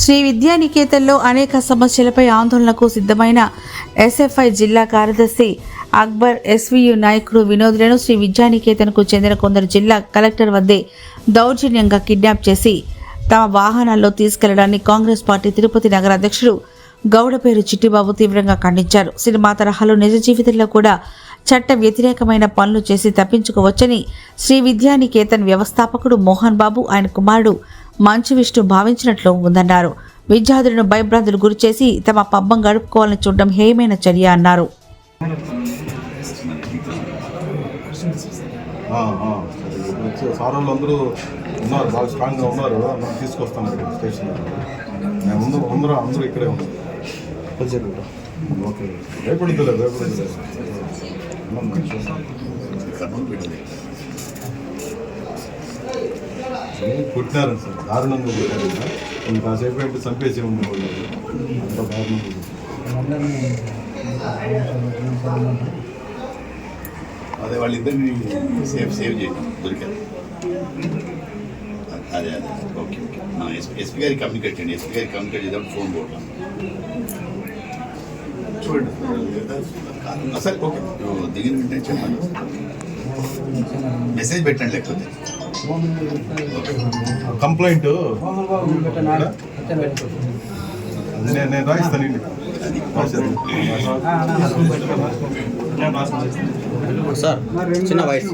శ్రీ విద్యానికేతన్లో అనేక సమస్యలపై ఆందోళనకు సిద్ధమైన ఎస్ఎఫ్ఐ జిల్లా కార్యదర్శి అక్బర్, ఎస్వీయు నాయకుడు వినోద్లను శ్రీ విద్యానికేతన్కు చెందిన కొందరు జిల్లా కలెక్టర్ వద్దే దౌర్జన్యంగా కిడ్నాప్ చేసి తమ వాహనాల్లో తీసుకెళ్లడాన్ని కాంగ్రెస్ పార్టీ తిరుపతి నగర అధ్యక్షుడు గౌడపేరు చిట్టిబాబు తీవ్రంగా ఖండించారు. సినిమా తరహాలో నిజ జీవితంలో కూడా చట్ట వ్యతిరేకమైన పనులు చేసి తప్పించుకోవచ్చని శ్రీ విద్యానికేతన్ వ్యవస్థాపకుడు మోహన్ బాబు, ఆయన కుమారుడు మంచు విష్ణు భావించినట్లు ఉందన్నారు. విద్యార్థులను భయభ్రాంతులు గురిచేసి తమ పబ్బం గడుపుకోవాలని చూడడం హేయమైన చర్య అన్నారు. ఉన్నారు, బాగా స్ట్రాంగ్గా ఉన్నారు. తీసుకొస్తాను స్టేషన్. అందరూ ఇక్కడే ఉన్నారు. ఓకే, భయపడుతులేదు కొట్టినారు సార్, దారుణంగా కొట్టారు. కొన్ని కాసేపు అంటే చంపేసి ఉండేవాళ్ళు. అంత దారుణంగా అదే వాళ్ళిద్దరిని సేవ్ చేయడం దొరికారు. అదే ఓకే ఎస్పీ గారికి కమ్యూనికేట్ చేయండి. ఎస్పీ గారికి కమ్యూనికేట్ చేద్దాం. ఫోన్ పోవడం చూడండి సరే. ఓకే, దిగిన వెంటనే చెప్పండి, మెసేజ్ పెట్టండి. లేకపోతే కంప్లైంట్ నేను రాయిస్తానండి. సార్ చిన్న వయసు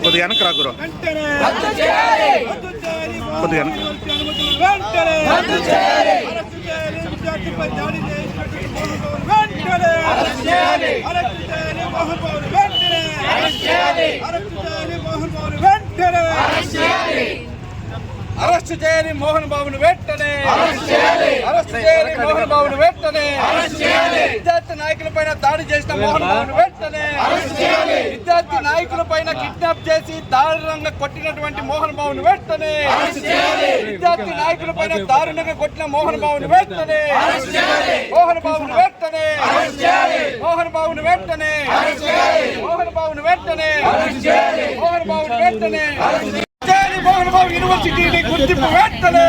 కొద్దిగా వెనక్కి రాకురా, కొద్దిగా వెనక్కి. అరెస్ట్ చేయాలి మోహన్ బాబును వెంటనే. అరెస్ట్ చేయాలి మోహన్ బాబును వెంటనే. విద్యార్థి నాయకులపైన దాడి చేసిన మోహన్ బాబును వెంటనే. విద్యార్థి నాయకులపైన కిడ్నాప్ చేసి దారుణంగా కొట్టినటువంటి మోహన్ బాబును వెంటనే. విద్యార్థి నాయకులపైన దారుణంగా కొట్టిన మోహన్ బాబును వెంటనే. మోహన్ బాబును వెంటనే. మోహన్ బాబును వెంటనే. మోహన్ బాబును వెంటనే. మోహన్ బాబును వెంటనే. మోహన్ బాబు యూనివర్సిటీని గుర్తింపు వెంటనే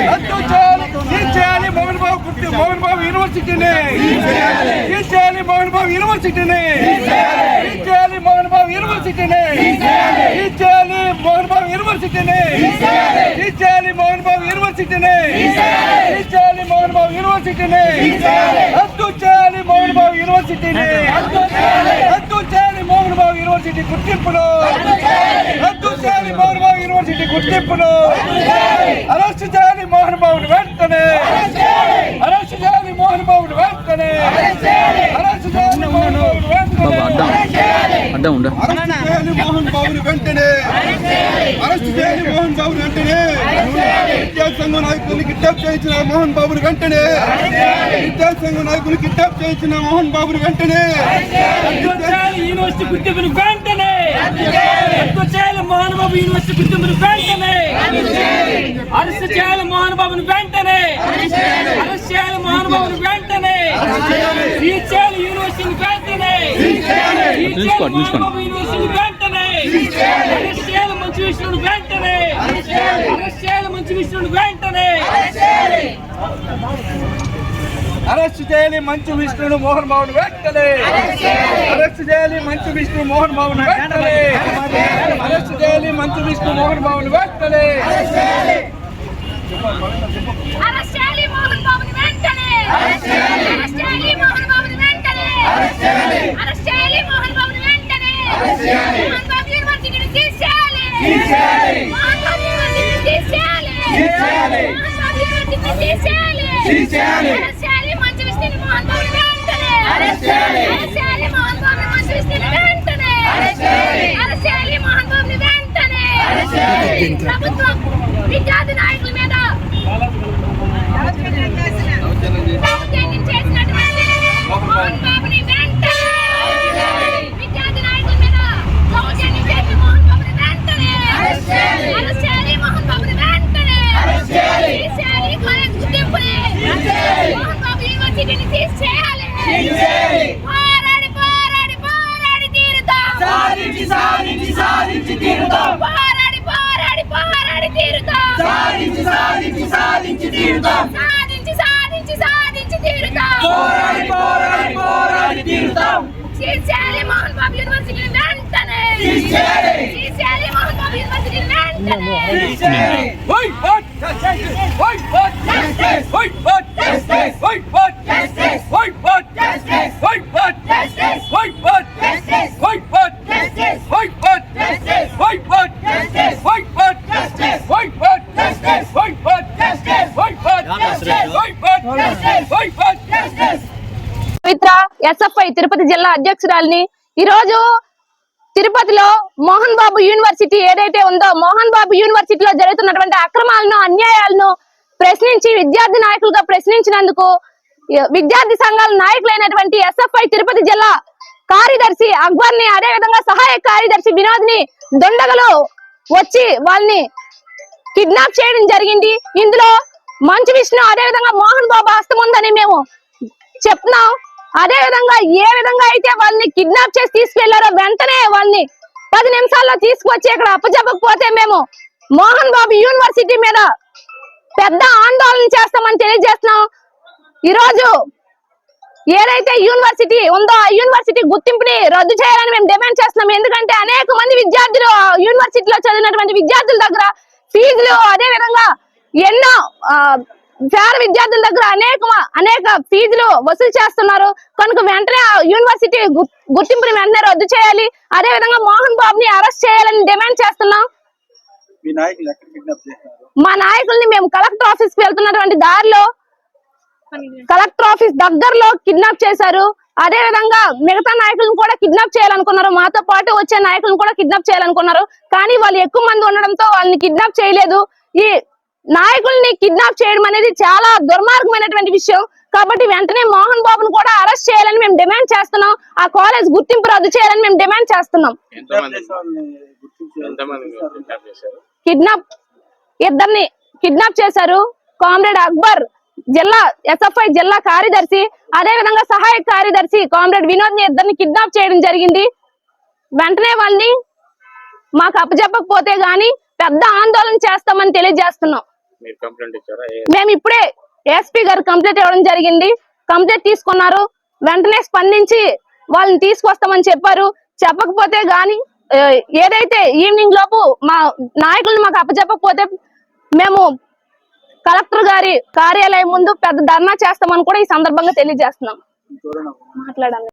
రద్దు చేయాలి. మోహన్ బాబు గుర్తింపు, మోహన్ బాబు యూనివర్సిటీని తీసేయాలి. మోహన్ బాబు యూనివర్సిటీని తీసేయాలి. మోహన్ బాబు యూనివర్సిటీని తీసేయాలి. మోహన్ బాబు యూనివర్సిటీని తీసేయాలి. మోహన్ బాబు యూనివర్సిటీని తీసేయాలి. మోహన్ బాబు యూనివర్సిటీని రద్దు చేయాలి. మోహన్ బాబు యూనివర్సిటీని రద్దు చేయాలి. మోహన్ బాబు యూనివర్సిటీ గుర్తింపును రద్దు చేయాలి. మోహన్ బాబు యూనివర్సిటీ గుర్తింపును అరెస్ట్ చేయాలి. మోహన్ బాబును వెంటనే అరెస్ట్ చేయాలి. మోహన్ బాబును వెంటనే అరెస్ట్ చేయాలి. మోహన్ బాబును వెంటనే మోహన్ బాబును వెంటనే అరెస్ట్ చేయాలి. మోహన్ బాబును వెంటనే విద్యార్థి సంఘ నాయకుల్ని కిడ్నాప్ చేయించిన మోహన్ బాబును వెంటనే విద్యార్థి సంఘ నాయకులు కిడ్నాప్ చేయించిన మోహన్ బాబును వెంటనే యూనివర్సిటీ గుర్తింపును వెంటనే రద్దు చేయాలి. మోహన్ బాబు యూనివర్సిటీ గుర్తింపును వెంటనే అరెస్ట్ చేయాలి. మోహన్ బాబును వెంటనే అరెస్ట్ చేయాలి. మోహన్ బాబును వెంటనే తీసేయాలి. యూనివర్సిటీని వెంటనే మోహన్ బాబు యూనివర్సిటీని వెంటనే అరెస్ట్ చేయాలి. మంచు విష్ణుని వెంటనే అరెస్ట్ చేయాలి. మంచు విష్ణుని వెంటనే అరెస్ట్ చేయాలి. మంచు విష్ణును మోహన్ బాబును వెంటనే అరెస్ట్ చేయాలి. మంచు విష్ణు మోహన్ బాబును వెంటనే అరెస్ట్ చేయాలి. మంచు విష్ణు మోహన్ బాబును వెంటనే అరెస్ట్ చేయాలి. మోహన్ బాబును వెంటనే అరెస్ట్ చేయాలి. మోహన్ బాబును వెంటనే అరెస్ట్ చేయాలి. మోహన్ బాబును వెంటనే మోహన్ బాబు యూనివర్సిటీని తీసేయాలి. మోహన్ బాబు యూనివర్సిటీని తీసేయాలి. మోహన్ బాబు యూనివర్సిటీని తీసేయాలి. మంచు విష్ణుని మోహన్ బాబును వెంటనే అరెస్ట్ చేయాలి. మోహన్ బాబును మంచు విష్ణుని వెంటనే అరెస్ట్ చేయాలి. మోహన్ బాబుని వెంటనే ప్రభుత్వం విద్యార్థి నాయకుల మీద దౌర్జన్యం చేసినటువంటి మోహన్ బాబుని వెంటనే విద్యార్థి నాయకుల మీద దౌర్జన్యం చేసిన మోహన్ బాబుని వెంటనే అరెస్ట్ చేయాలి. మోహన్ బాబుని వెంటనే తీసేయాలి. కాలేజ్ గుర్తింపుని మోహన్ బాబు యూనివర్సిటీని తీసేయాలి. పోరాడి పోరాడి పోరాడి తీరుతాం. సాధించి తీరుతాం. పోరాడి సాధించి సాధించి సాధించి తీరుతాం సాధించి సాధించి సాధించి తీరుతాం పోరాడి పోరాడి పోరాడి తీరుతాం శ్రీశైలి మోహన్ బాబు యూనివర్సిటీ వెంటనే శ్రీశైలి మోహన్ బాబు యూనివర్సిటీ వెంటనే Wait, what? Justice! Wait, what? Justice! Wait, what? Justice! Wait, what? Justice! Wait, what? Justice! Wait, what? Justice! Wait, what? Justice! Wait, what? Justice! Wait, what? Justice! Wait, what? Justice! Wait, what? Justice! Wait, what? Justice! Wait, what? Justice! Wait, what? Justice! Wait, what? Justice! Wait, what? Justice! Pavitra SFI Tirupati జిల్లా అధ్యక్షురాలిని ఈ రోజు తిరుపతిలో Mohan Babu university ఏదైతే ఉందో మోహన్ బాబు యూనివర్సిటీలో జరుగుతున్నటువంటి అక్రమాలను అన్యాయాలను ప్రశ్నించి విద్యార్థి నాయకులుగా ప్రశ్నించినందుకు విద్యార్థి సంఘాల నాయకులైనటువంటి ఎస్ఎఫ్ఐ తిరుపతి జిల్లా కార్యదర్శి అక్బర్ ని అదే విధంగా సహాయ కార్యదర్శి వినోద్ ని దొండగలు వచ్చి వాళ్ళని కిడ్నాప్ చేయడం జరిగింది. ఇందులో మంచు విష్ణు అదే విధంగా మోహన్ బాబు హస్తం ఉందని మేము చెప్తున్నాం. అదే విధంగా ఏ విధంగా అయితే వాళ్ళని కిడ్నాప్ చేసి తీసుకెళ్లారో వెంటనే వాళ్ళని 10 నిమిషాల్లో తీసుకొచ్చి ఇక్కడ అప్పచెప్పకపోతే మేము మోహన్ బాబు యూనివర్సిటీ మీద పెద్ద ఆందోళన చేస్తామని తెలియజేస్తున్నాం. ఈ రోజు ఏదైతే యూనివర్సిటీ ఉందో ఆ యూనివర్సిటీ గుర్తింపుని రద్దు చేయాలని మేము డిమాండ్ చేస్తున్నాం. ఎందుకంటే అనేక మంది విద్యార్థులు యూనివర్సిటీలో చదివినటువంటి విద్యార్థుల దగ్గర ఫీజులు అదే విధంగా ఎన్నో పేద విద్యార్థుల దగ్గర అనేక ఫీజులు వసూలు చేస్తున్నారు. కనుక వెంటనే యూనివర్సిటీ గుర్తింపుని వెంటనే రద్దు చేయాలి. అదే విధంగా మోహన్ బాబుని అరెస్ట్ చేయాలని డిమాండ్ చేస్తున్నాం. మా నాయకుల్ని మేము కలెక్టర్ ఆఫీస్ కి వెళ్తున్నటువంటి దారిలో కలెక్టర్ ఆఫీస్ దగ్గరలో కిడ్నాప్ చేశారు. అదే విధంగా మిగతా నాయకులను కూడా కిడ్నాప్ చేయాలనుకున్నారు. మాతో పాటు వచ్చే నాయకులను కూడా కిడ్నాప్ చేయాలనుకున్నారు. కానీ వాళ్ళు ఎక్కువ మంది ఉండడంతో వాళ్ళని కిడ్నాప్ చేయలేదు. ఈ నాయకుల్ని కిడ్నాప్ చేయడం అనేది చాలా దుర్మార్గమైనటువంటి విషయం. కాబట్టి వెంటనే మోహన్ బాబును కూడా అరెస్ట్ చేయాలని మేము డిమాండ్ చేస్తున్నాం. ఆ కాలేజ్ గుర్తింపు రద్దు చేయాలని మేము డిమాండ్ చేస్తున్నాం. ఇద్దరిని కిడ్నాప్ చేశారు. కామ్రేడ్ అక్బర్ జిల్లా ఎస్ఎఫ్ఐ జిల్లా కార్యదర్శి అదే విధంగా సహాయ కార్యదర్శి కామ్రేడ్ వినోద్ ని ఇద్దరిని కిడ్నాప్ చేయడం జరిగింది. వెంటనే వాళ్ళని మాకు అప్పచెప్పకపోతే గానీ పెద్ద ఆందోళన చేస్తామని తెలియజేస్తున్నాం. మేము ఇప్పుడే ఎస్పీ గారు కంప్లైంట్ ఇవ్వడం జరిగింది. కంప్లైంట్ తీసుకున్నారు. వెంటనే స్పందించి వాళ్ళని తీసుకొస్తామని చెప్పారు. చెప్పకపోతే గాని ఏదైతే ఈవినింగ్ లోపు మా నాయకులను మాకు అప్పచెప్పకపోతే మేము కలెక్టర్ గారి కార్యాలయం ముందు పెద్ద ధర్నా చేస్తామని కూడా ఈ సందర్భంగా తెలియజేస్తున్నాం. మాట్లాడాలి.